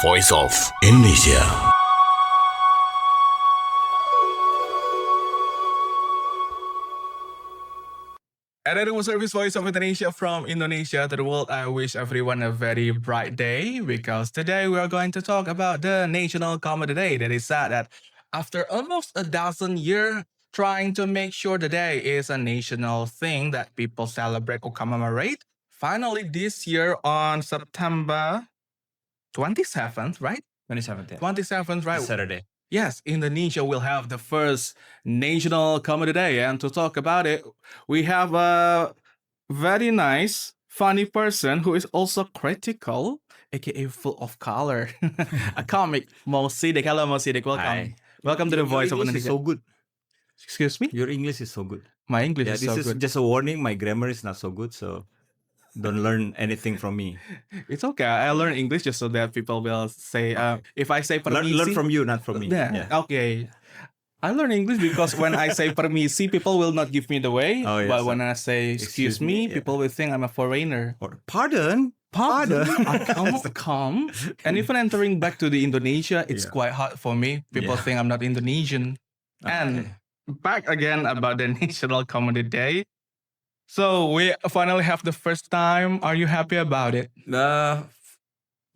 Voice of Indonesia. And that was Service Voice of Indonesia from Indonesia to the world. I wish everyone a very bright day because today we are going to talk about the National Comedy Day. That is sad that after almost a dozen years trying to make sure the day is a national thing that people celebrate or commemorate, finally this year on September 27th, right? 27th, yeah. 27th, right? Saturday. Yes, Indonesia will have the first National Comedy Day. And to talk about it, we have a very nice, funny person who is also critical, aka full of color. A comic, Mo Sidik. Hello, Mo Sidik. Welcome. Hi. Welcome to the Voice of Your English is Indonesia. so good. Excuse me? Your English is so good. My English Yeah, is this so is good. just a warning. My grammar is not so good, so don't learn anything from me. It's okay. I learn English just so that people will say, if I say Learn permisi. from you, not from me. Yeah. Okay. I learn English because when I say permisi, people will not give me the way. Oh, yes, But sir. when I say excuse me, yeah. people will think I'm a foreigner. Or pardon. Pardon? Come. And even entering back to the Indonesia, it's Yeah. quite hard for me. People Yeah. think I'm not Indonesian. And Okay. back again about the National Comedy Day. So we finally have the first time. Are you happy about it?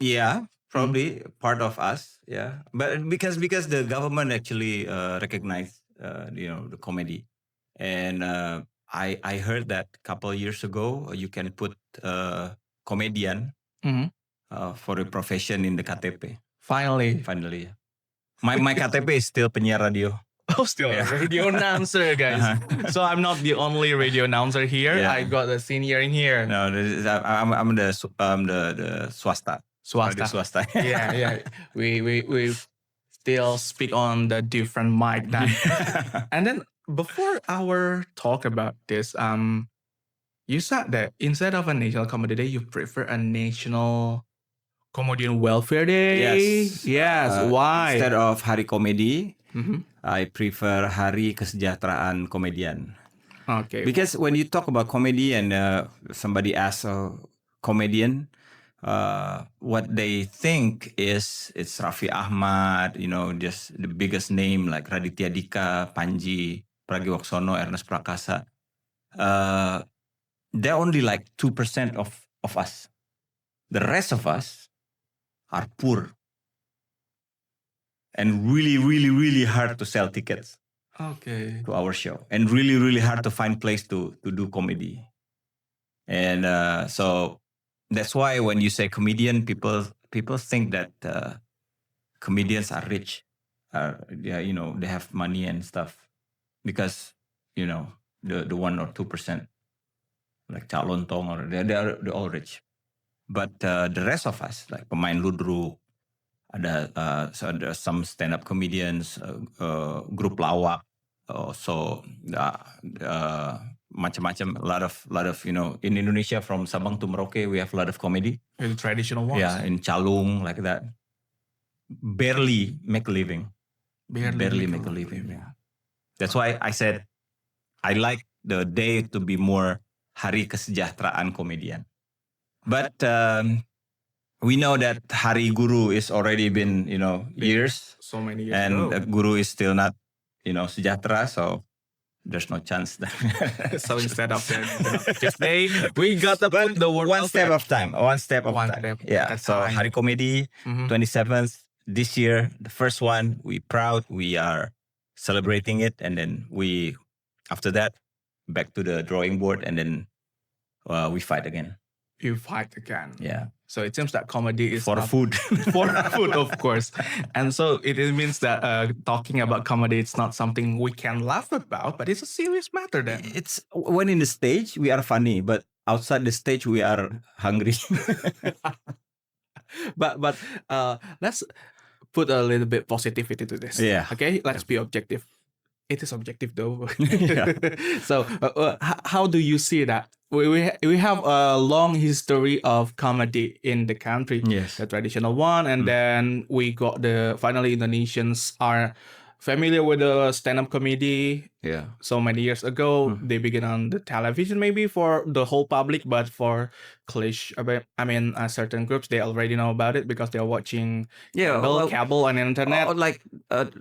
Yeah, probably part of us. Yeah, but because the government actually recognized the comedy, and I heard that a couple of years ago you can put comedian Mhm. For a profession in the KTP. Finally. Finally, yeah. My KTP is still penyiar radio. Oh, still Yeah. a radio announcer, guys. So I'm not the only radio announcer here. Yeah. I got a senior in here. No, I'm the swasta. Swasta. Radio swasta. Yeah. We still speak on the different mic then. And then before our talk about this, you said that instead of a National Comedy Day, you prefer a National Comedian Welfare Day. Yes. Why? Instead of Hari Komedi, Mhm. I prefer Hari Kesejahteraan Komedian. Okay. Because when you talk about comedy and somebody asks a comedian, what they think is it's Raffi Ahmad, just the biggest name like Raditya Dika, Panji Pragiwaksono, Ernest Prakasa. They're only like 2% of us. The rest of us are poor and really, really, really hard to sell tickets Okay. to our show, and really, really hard to find place to do comedy. And so that's why when you say comedian, people think that comedians are rich, they have money and stuff, because the 1 or 2%, like Cak Lontong, or they're all rich. But the rest of us, like pemain ludruk, ada some stand-up comedians, grup lawak, so macam-macam, a lot of in Indonesia from Sabang to Merauke we have a lot of comedy. The traditional ones. Yeah, in Calung, like that. Barely make a living. Barely make a living. Yeah. That's why I said I like the day to be more Hari Kesejahteraan Komedian. But we know that Hari Guru is already been years, So many years and ago. Guru is still not sejahtera, so there's no chance that. So instead of just day, we got to put the word one step welfare. of time. One step of One time. step Yeah. at a So time. Hari Komedi, Mhm. 27th this year, the first one. We proud. We are celebrating it, and then after that back to the drawing board, and then we fight again. You fight again. Yeah. So it seems that comedy is For not food. for food, of course. And so it means that talking about comedy, it's not something we can laugh about, but it's a serious matter then. It's when in the stage we are funny, but outside the stage we are hungry. But let's put a little bit positivity to this. Yeah. Okay, let's be objective. It is objective though. Yeah. So how do you see that? We have a long history of comedy in the country. Yes. The traditional one, and then we got finally Indonesians are familiar with the stand-up comedy. Yeah. So many years ago, Mhm. they began on the television, maybe for the whole public, but for certain groups, they already know about it because they're watching Yeah. cable and internet. Like 10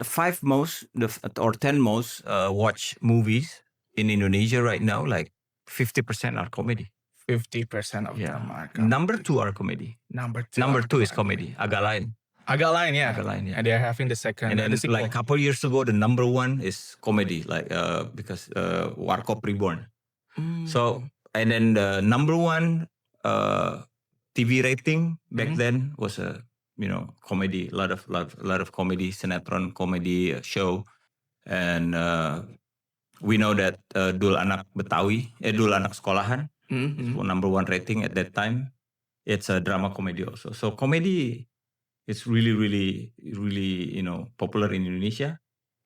most watch movies in Indonesia right now, like 50% are comedy. 50% of Yeah. them are Number comedy. 2 are comedy. Number two. Number are 2 is comedy. comedy. Agak lain. Agak lain, yeah. Agak lain, yeah. And they're having the second, And then the sequel. like a couple years ago, the number 1 is comedy, like because Warkop Reborn. So and then the number 1 TV rating back then was a comedy, a lot of comedy, sinetron comedy show, and we know that Dul Anak Betawi, Dul Anak Sekolahan, is number 1 rating at that time. It's a drama comedy also. So comedy is really, really, really popular in Indonesia,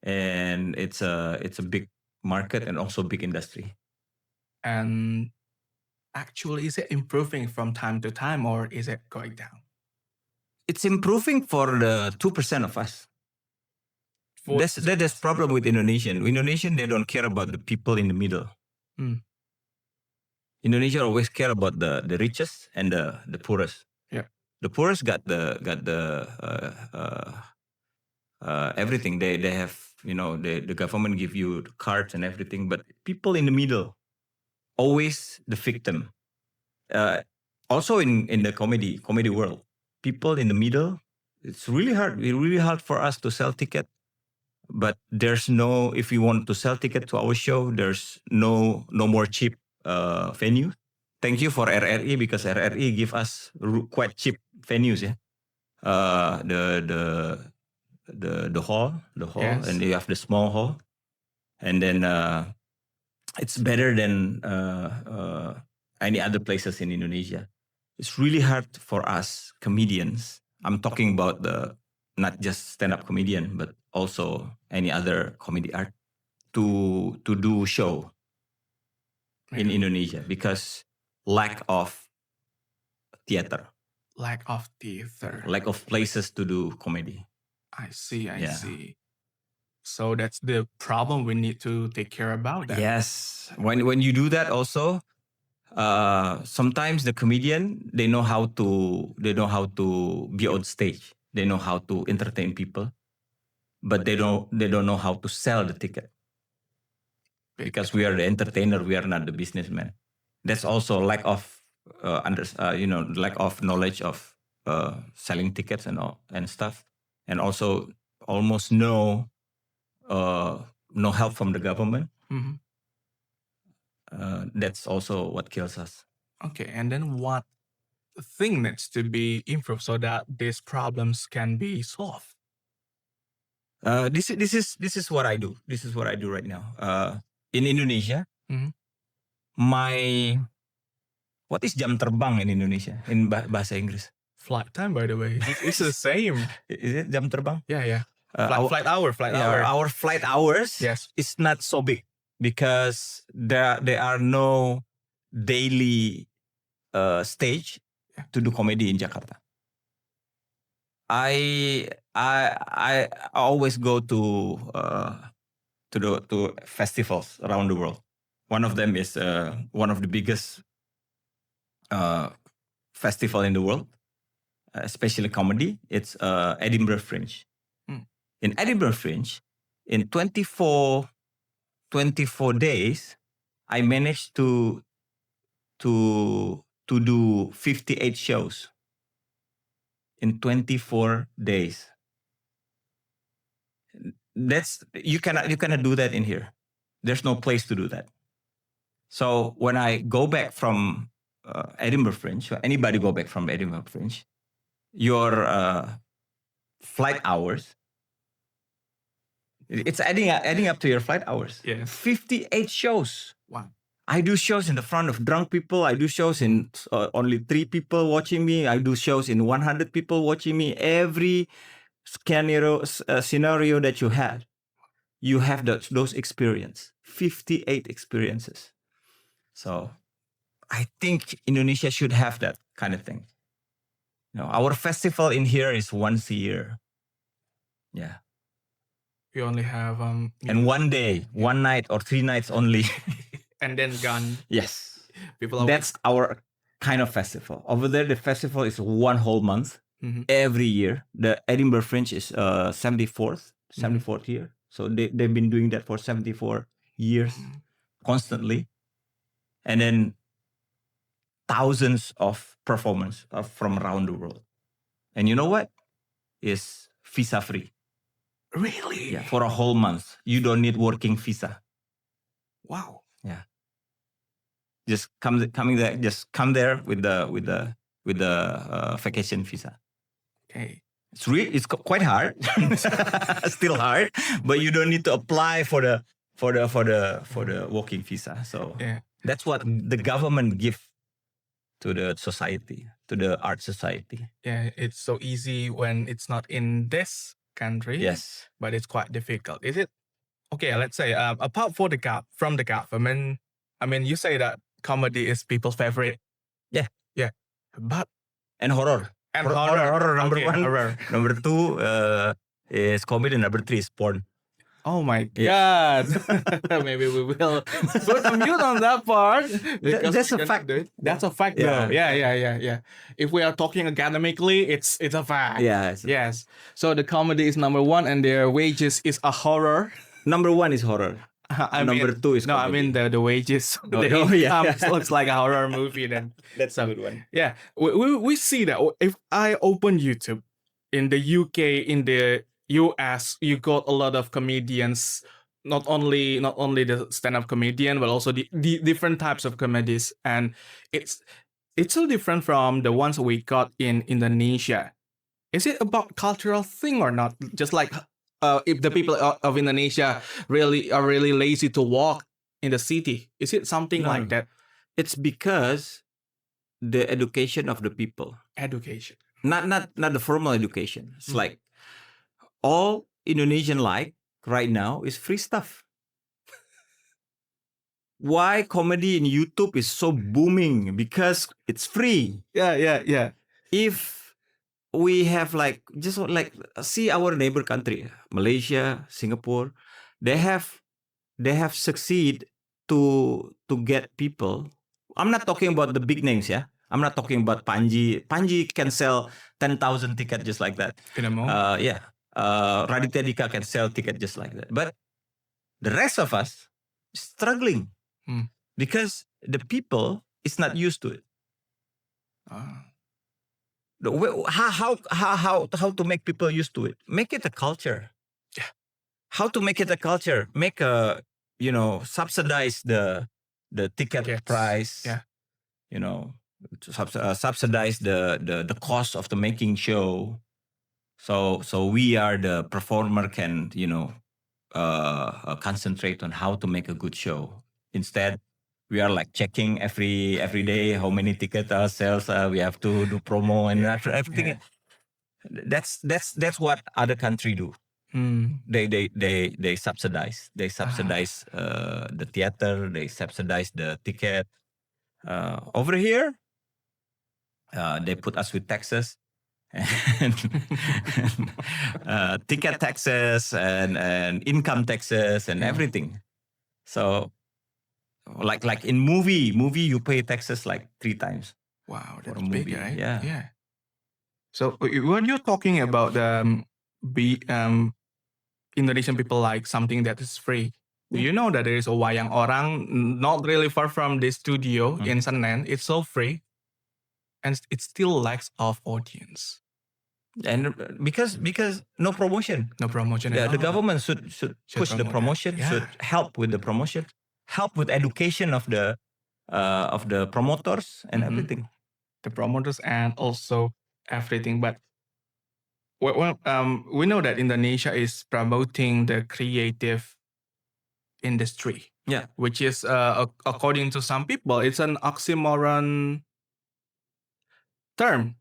and it's a big market and also big industry. And actually, is it improving from time to time or is it going down? It's improving for the 2% of us. That is problem with Indonesian. Indonesian, they don't care about the people in the middle. Indonesia always care about the richest and the poorest. Yeah. The poorest got the everything. They have the government give you the cards and everything, but people in the middle always the victim. Also in the comedy world, people in the middle, it's really hard. It's really hard for us to sell ticket. But there's no, if you want to sell ticket to our show, there's no more cheap venue. Thank you for RRI because RRI give us quite cheap venues. Yeah, the hall, Yes. and you have the small hall, and then it's better than any other places in Indonesia. It's really hard for us comedians. I'm talking about not just stand-up comedian, but also any other comedy art to do show in Indonesia because lack of theater, Lack of theater. lack of places to do comedy. I see. Yeah. So that's the problem we need to take care about. That. Yes. When you do that also, sometimes the comedian they know how to be on stage. They know how to entertain people, but they don't know how to sell the ticket. Because we are the entertainer, we are not the businessman. That's also lack of lack of knowledge of selling tickets and stuff, and also almost no help from the government. That's also what kills us. Okay, and then what thing needs to be improved so that these problems can be solved? This is what I do. This is what I do right now. In Indonesia, what is jam terbang in Indonesia in bahasa Inggris? Flight time, by the way. It's the same. Is it jam terbang? Yeah. Flight hour. Our flight hours. Yes. It's not so big because there are no daily stage to do comedy in Jakarta. I always go to festivals around the world. One of them is one of the biggest festival in the world, especially comedy. It's Edinburgh Fringe. In Edinburgh Fringe, in 24 days, I managed to do 58 shows in 24 days. You cannot do that in here. There's no place to do that. So when I go back from Edinburgh Fringe, or anybody go back from Edinburgh Fringe, your flight hours, it's adding up to your flight hours. Yeah. 58 shows. Wow. I do shows in the front of drunk people. I do shows in only 3 people watching me. I do shows in 100 people watching me. Every scenario that you have those experience. 58 experiences. So I think Indonesia should have that kind of thing. Our festival in here is once a year. Yeah. We only have And one day, one night or 3 nights only. and then gone. Yes. People are That's our kind of festival. Over there, the festival is one whole month Mhm. every year. The Edinburgh Fringe is 74th Mm-hmm. year. So they've been doing that for 74 years Mhm. constantly. And then thousands of performers from around the world. And you know what? It's visa free. Really? Yeah, for a whole month. You don't need working visa. Wow. Yeah. Just come there with the vacation visa. Okay. It's quite hard, still hard, but you don't need to apply for the working visa. So Yeah. that's what the government give to the society, to the art society. Yeah. It's so easy when it's not in this country. Yes. But it's quite difficult. Is it okay? Let's say apart from the government, I mean, you say that comedy is people's favorite. Yeah. Yeah. But And horror. and Horror number Okay, 1. horror. Number 2 is comedy. Number 3 is porn. Oh my God. Maybe we will put a mute on that part. because That's we a cannot fact. do it. That's a fact, Yeah. though. Yeah. If we are talking academically, it's a fact. Yeah. Yes. So the comedy is number 1, and their wages is a horror. Number 1 is horror. Number 2 is no. I comedy. mean the wages. Oh, the oh, income yeah. looks like a horror movie. Then That's a good one. yeah, we see that if I open YouTube in the UK, in the US, you got a lot of comedians. Not only the stand-up comedian, but also the different types of comedies, and it's so different from the ones we got in Indonesia. Is it about cultural thing or not? Just like if the people of Indonesia are really lazy to walk in the city, is it something No. like that? It's because the education of the people, Education. not the formal education. It's Mm. like all Indonesian like right now is free stuff. Why comedy in YouTube is so booming? Because it's free. Yeah. If we have see our neighbor country, Malaysia, Singapore, they have succeed to get people. I'm not talking about the big names, yeah. I'm not talking about Panji. Panji can sell 10,000 tickets just like that. In a moment. Yeah. Raditya Dika can sell tickets just like that. But the rest of us is struggling because the people is not used to it. How to make people used to it? Make it a culture. Yeah. How to make it a culture? Make subsidize the ticket Tickets. price. Yeah. Subsidize the cost of the making show. So we are the performer can concentrate on how to make a good show. Instead, we are like checking every day how many ticket sales we have to do promo and everything. Yeah. That's what other country do. Mm. They subsidize. They subsidize the theater. They subsidize the ticket. Over here, they put us with taxes. And ticket taxes and income taxes and everything. So like in movie you pay taxes like 3 times. Wow, For that's a big, movie, right? yeah. So when you're talking about Indonesian people like something that is free, do you know that there is a wayang orang not really far from this studio in Senen? It's so free, and it still lacks of audience. And because no promotion. No promotion. Yeah, at the all. government should push the promote that. promotion. Yeah. Should help with the promotion. Help with education of the promoters and Mhm. everything. The promoters and also everything. But we know that Indonesia is promoting the creative industry. Yeah. Which is, according to some people, it's an oxymoron term.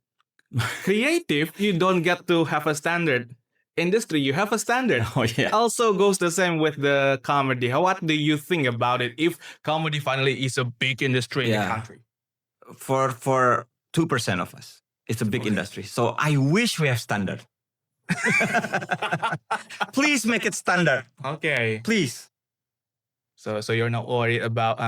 Creative, you don't get to have a standard. Industry, you have a standard. Oh yeah. Also goes the same with the comedy. What do you think about it if comedy finally is a big industry in the country? For 2% of us, it's a big industry. So I wish we have standard. Please make it standard. Okay. Please. So you're not worried about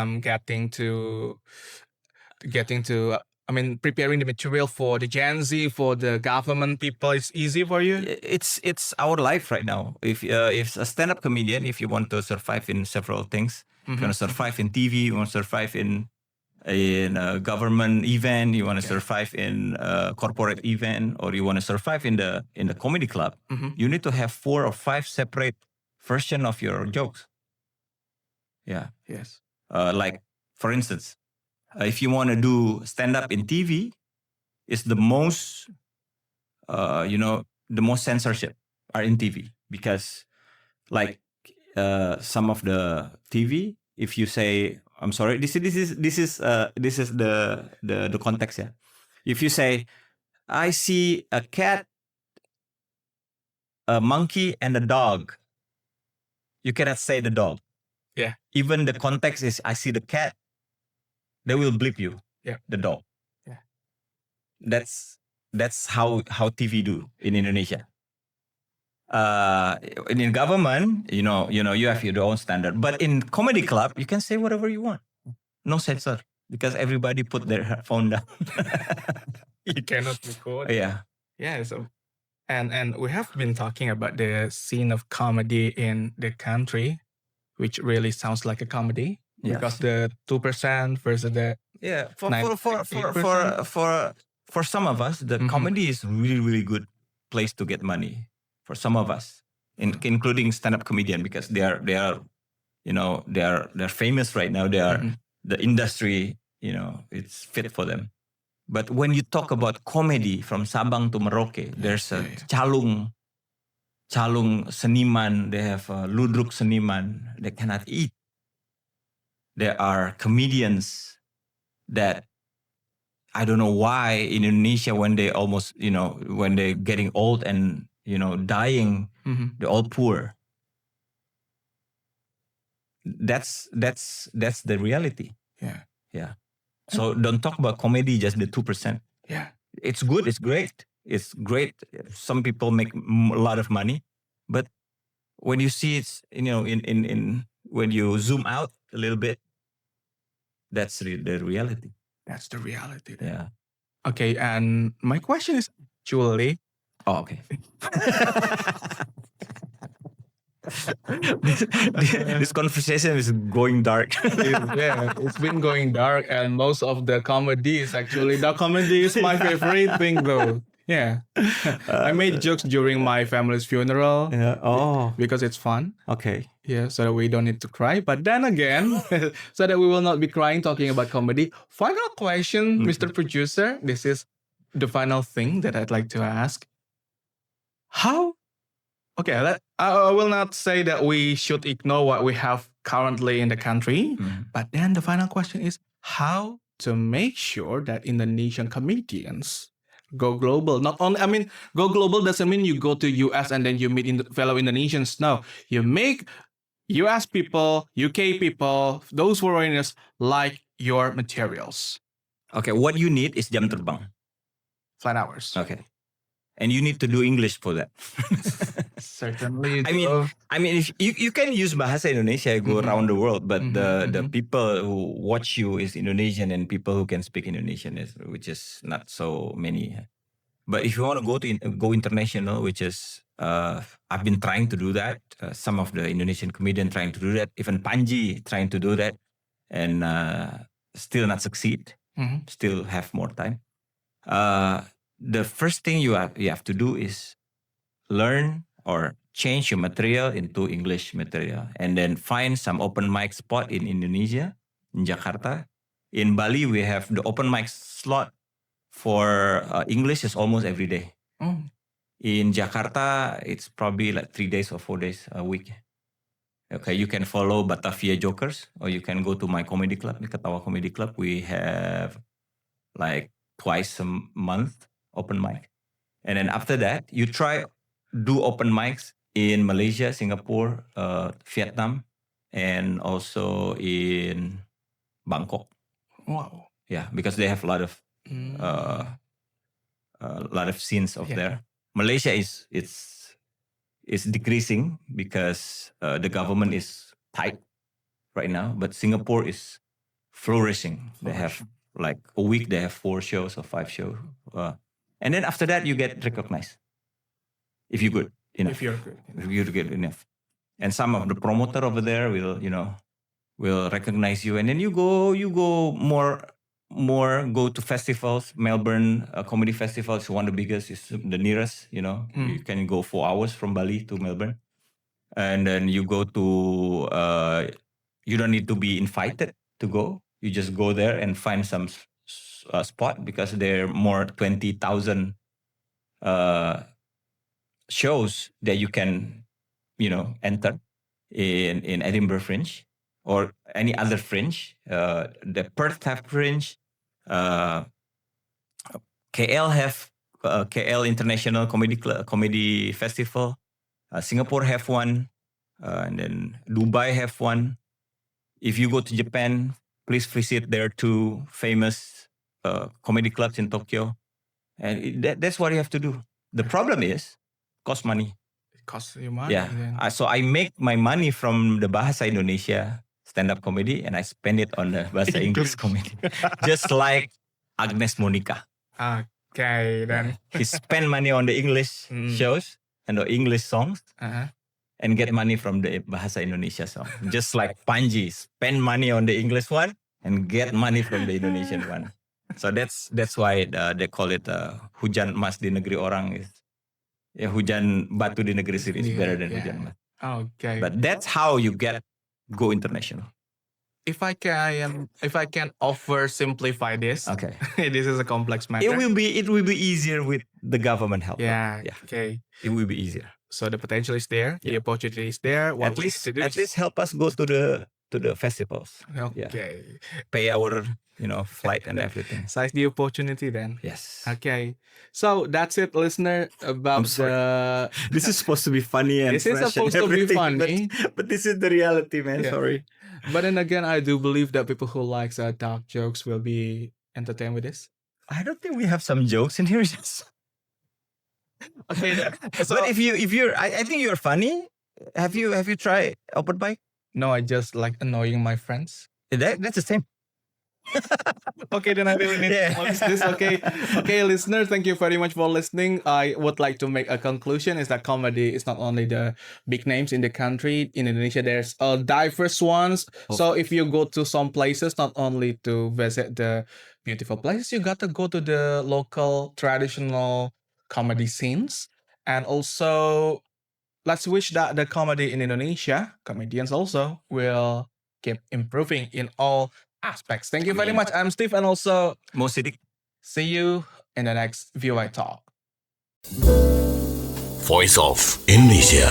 preparing the material for the Gen Z, for the government people. It's easy for you. It's our life right now. If a stand-up comedian, if you want to survive in several things, if you want to survive in TV, you want to survive in a government event, you want to survive in a corporate event, or you want to survive in the comedy club, you need to have 4 or 5 separate version of your jokes. Yeah. Yes. Like for instance, if you want to do stand-up in TV, it's the most, the most censorship are in TV because, like, some of the TV, if you say, I'm sorry, this is the context. Yeah, if you say, I see a cat, a monkey, and a dog, you cannot say the dog. Yeah. Even the context is, I see the cat, they will bleep you. Yeah. The dog. Yeah. That's how TV do in Indonesia. In government, you have your own standard. But in comedy club, you can say whatever you want. No censor. Because everybody put their phone down. You cannot record. Yeah. Yeah. So, and we have been talking about the scene of comedy in the country, which really sounds like a comedy. Yes. Because the 2% versus the for some of us, the comedy is really, really good place to get money. For some of us, including stand-up comedian, because they are famous right now. They are the industry, it's fit for them. But when you talk about comedy from Sabang to Merauke, there's a calung seniman, they have a ludruk seniman, they cannot eat. There are comedians that I don't know why in Indonesia, when they almost, when they're getting old and, dying, they're all poor. That's the reality. Yeah. Yeah. So don't talk about comedy, just the 2%. Yeah. It's good. It's great. It's great. Some people make a lot of money, but when you see it, in when you zoom out a little bit, that's the reality. That's the reality. Yeah. Okay. And my question is actually. Oh, okay. this conversation is going dark. Yeah, it's been going dark, and most of the comedy is actually my favorite thing, though. Yeah, I made jokes during my family's funeral. Yeah. Oh, because it's fun. Okay. Yeah, so that we don't need to cry. But then again, so that we will not be crying talking about comedy. Final question, Mr. Producer. This is the final thing that I'd like to ask. Okay, I will not say that we should ignore what we have currently in the country, but then the final question is how to make sure that Indonesian comedians go global. Not only, go global doesn't mean you go to US and then you meet fellow Indonesians. No, you make US people, UK people, those foreigners like your materials. Okay, what you need is jam terbang. Flight hours. Okay. And you need to do English for that. Certainly. I mean, if you can use bahasa Indonesia, go around the world, but the people who watch you is Indonesian, and people who can speak Indonesian which is not so many. But if you want to go international, which is I've been trying to do that. Some of the Indonesian comedians trying to do that. Even Panji trying to do that, and still not succeed. Still have more time. The first thing you have to do is learn or change your material into English material, and then find some open mic spot in Indonesia, in Jakarta. In Bali, we have the open mic slot for English is almost every day. In Jakarta, it's probably like 3 days or 4 days a week. Okay, you can follow Batavia Jokers, or you can go to my comedy club, Ketawa Comedy Club. We have like twice a month open mic. And then after that, you do open mics in Malaysia, Singapore, Vietnam, and also in Bangkok. Wow. Yeah, because they have a lot of scenes there. Malaysia is decreasing because the government is tight right now, but Singapore is flourishing. They have like a week, they have 4 shows or 5 shows. And then after that, you get recognized if you're good enough. If you're good. If you're good enough. And some of the promoter over there will recognize you. And then you go more go to festivals. Melbourne Comedy Festival is one of the biggest, is the nearest, You can go 4 hours from Bali to Melbourne. And then you go to, you don't need to be invited to go. You just go there and find some spot, because there are more 20,000 shows that you can, enter in Edinburgh Fringe or any other Fringe. The Perth have Fringe. KL have KL International Comedy Festival. Singapore have one. And then Dubai have one. If you go to Japan, please visit their 2 famous comedy clubs in Tokyo. And that's what you have to do. The problem is, cost money. It costs you money. Yeah. Then. So I make my money from the Bahasa Indonesia stand-up comedy, and I spend it on the Bahasa English comedy. Just like Agnes Monica. Okay, then. He spend money on the English shows and the English songs. And get money from the Bahasa Indonesia song. Just like Panji, spend money on the English one and get money from the Indonesian one. So that's why they call it hujan emas di negeri orang is hujan batu di negeri sendiri is better than hujan emas. Okay. But that's how you go international. If I can oversimplify this, Okay. This is a complex matter. It will be easier with the government help. Yeah. Okay. It will be easier. So the potential is there, the opportunity is there. What At least help us go to the festivals. Okay. Pay our flight and everything. Size the opportunity then. Yes. Okay. So that's it, listener, about the... This is supposed to be funny and This is fresh supposed and to be everything, funny. But this is the reality, man. Yeah. Sorry. But then again, I do believe that people who like dark jokes will be entertained with this. I don't think we have some jokes in here. Okay. So, But if you're, I think you're funny. Have you tried open mic? no, I just like annoying my friends. That's the same. Okay, then I really need to close this. Okay, listener, thank you very much for listening. I would like to make a conclusion is that comedy is not only the big names in the country. In Indonesia, there's diverse ones. So if you go to some places, not only to visit the beautiful places, you got to go to the local traditional comedy scenes. And also, let's wish that the comedy in Indonesia, comedians also, will keep improving in all aspects. Thank you very much. I'm Steve, and also Sidik. see you in the next VY Talk. Voice of Indonesia.